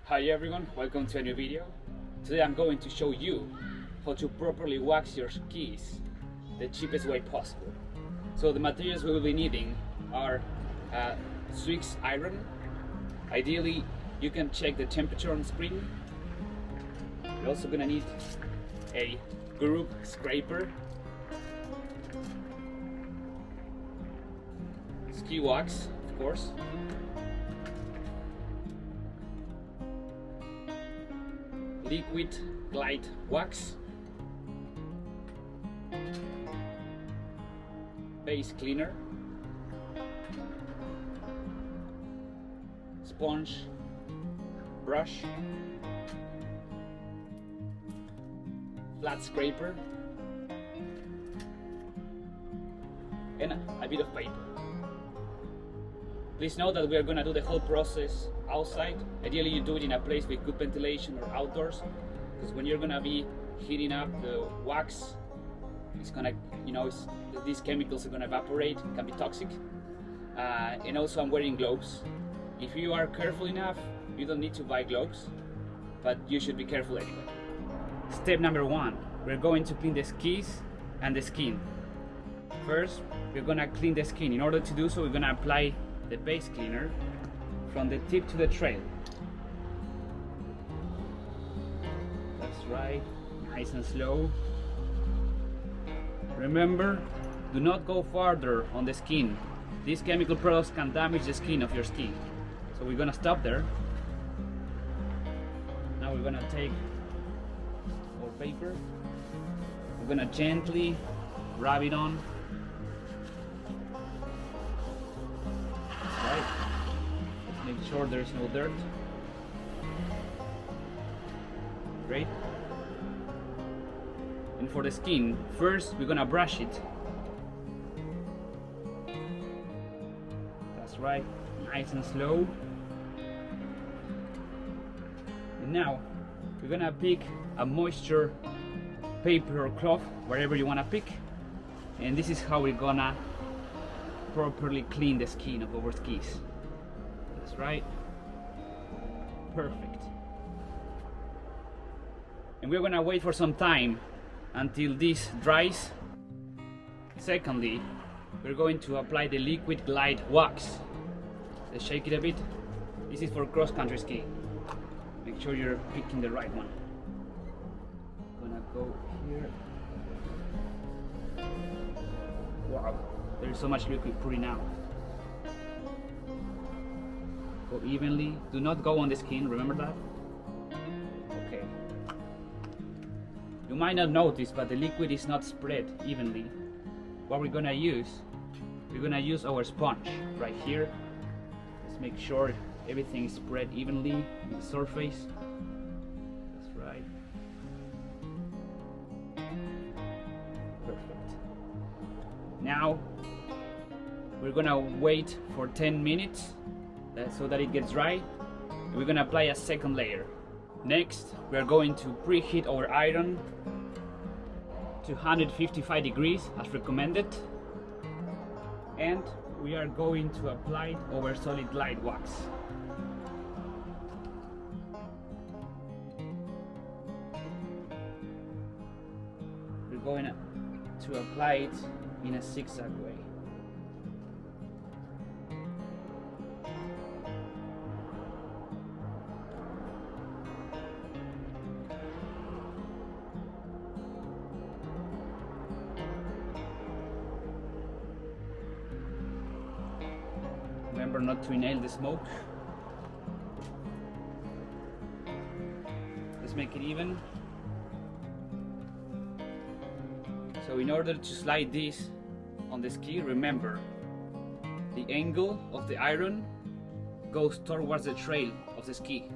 Hi everyone, welcome to a new video. Today I'm going to show you how to properly wax your skis the cheapest way possible. So the materials we will be needing are Swiss iron. Ideally you can check the temperature on screen. You're also gonna need a group scraper, ski wax of course, liquid glide wax, base cleaner, sponge, brush, flat scraper, and a bit of paper. Please note that we are going to do the whole process outside. Ideally you do it in a place with good ventilation or outdoors, because when you're going to be heating up the wax, it's going to, these chemicals are going to evaporate, can be toxic. And also I'm wearing gloves. If you are careful enough, you don't need to buy gloves, but you should be careful anyway. Step number 1, we're going to clean the skis and the skin. First, we're going to clean the skin. In order to do so, we're going to apply the base cleaner from the tip to the trail. That's right, nice and slow. Remember, do not go farther on the skin. These chemical products can damage the skin of your ski. So we're gonna stop there. Now we're gonna take our paper. We're gonna gently rub it on. Right. Make sure there's no dirt. Great. And for the skin, first we're gonna brush it. That's right, nice and slow. And now we're gonna pick a moisture paper or cloth, wherever you wanna pick. And this is how we're gonna properly clean the skin of our skis. That's right. Perfect. And we're gonna wait for some time until this dries. Secondly, we're going to apply the liquid glide wax. Let's shake it a bit. This is for cross-country skiing. Make sure you're picking the right one. Gonna go here. Wow. There's so much liquid pouring out. Go evenly. Do not go on the skin, remember that? Okay. You might not notice, but the liquid is not spread evenly. What we're gonna use our sponge right here. Let's make sure everything is spread evenly on the surface. That's right. Perfect. Now we're gonna wait for 10 minutes so that it gets dry. And we're gonna apply a second layer. Next, we are going to preheat our iron to 155 degrees as recommended. And we are going to apply our solid glide wax. We're going to apply it in a zigzag way. Remember not to inhale the smoke. Let's make it even. So in order to slide this on the ski, remember the angle of the iron goes towards the trail of the ski.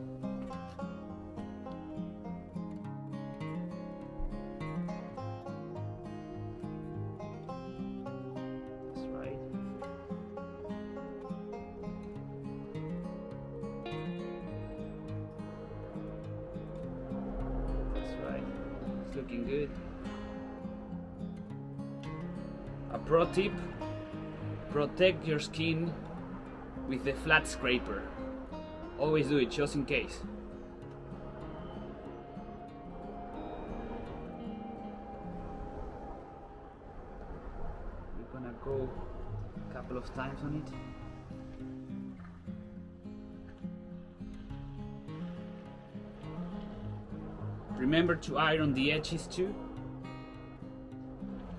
That's right. That's right. It's looking good. A pro tip, protect your skin with the flat scraper. Always do it, just in case. go a couple of times on it. Remember to iron the edges too,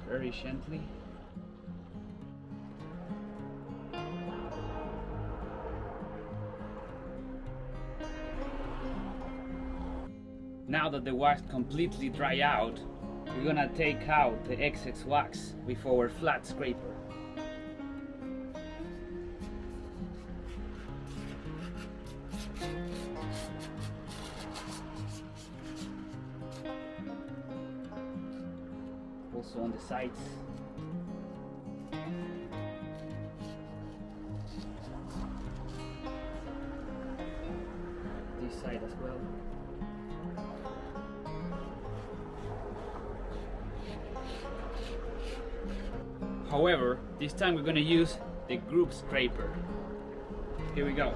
very gently. Now that the wax completely dry out, we're gonna take out the excess wax with our flat scraper. Also on the sides. This side as well. However, this time we're going to use the group scraper. Here we go.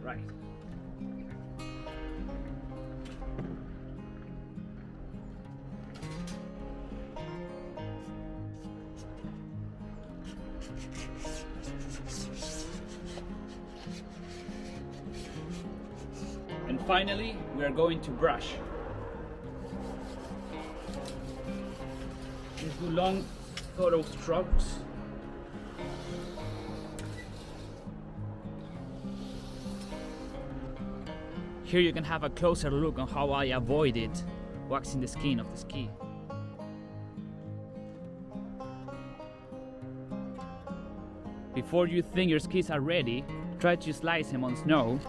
Right. And finally, we are going to brush. Just do long, thorough strokes. Here you can have a closer look on how I avoided waxing the skin of the ski. Before you think your skis are ready, try to slice them on snow.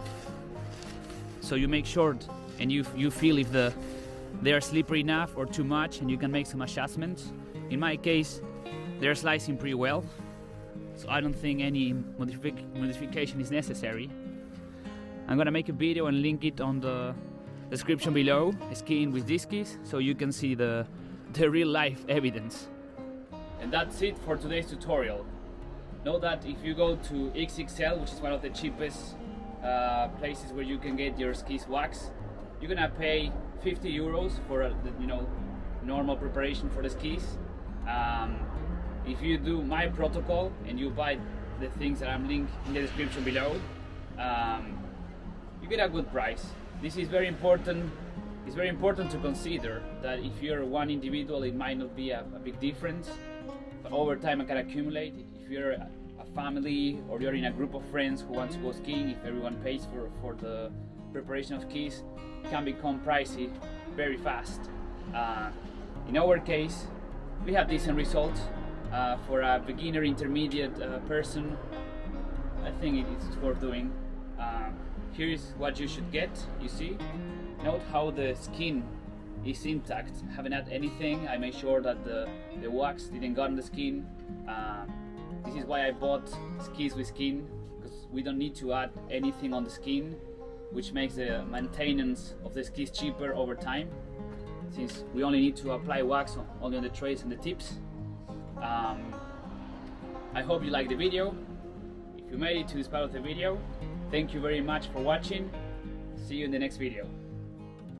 So you make sure and you feel if they are slippery enough or too much, and you can make some adjustments. In my case, they're slicing pretty well, so I don't think any modification is necessary. I'm gonna make a video and link it on the description below, skiing with these skis, so you can see the real life evidence. And that's it for today's tutorial. Know that if you go to XXL, which is one of the cheapest places where you can get your skis waxed, you're gonna pay 50 euros for the normal preparation for the skis. If you do my protocol and you buy the things that I'm linked in the description below, you get a good price. This is very important. It's very important to consider that if you're one individual, it might not be a big difference, but over time it can accumulate. If you're a family or you're in a group of friends who want to go skiing, if everyone pays for the preparation of skis, it can become pricey very fast. In our case, we have decent results. For a beginner intermediate person, I think it's worth doing. Here is what you should get. You see, note how the skin is intact. Haven't had anything. I made sure that the wax didn't go on the skin. This is why I bought skis with skin, because we don't need to add anything on the skin, which makes the maintenance of the skis cheaper over time, since we only need to apply wax only on the trays and the tips. I hope you liked the video. If you made it to this part of the video, thank you very much for watching. See you in the next video.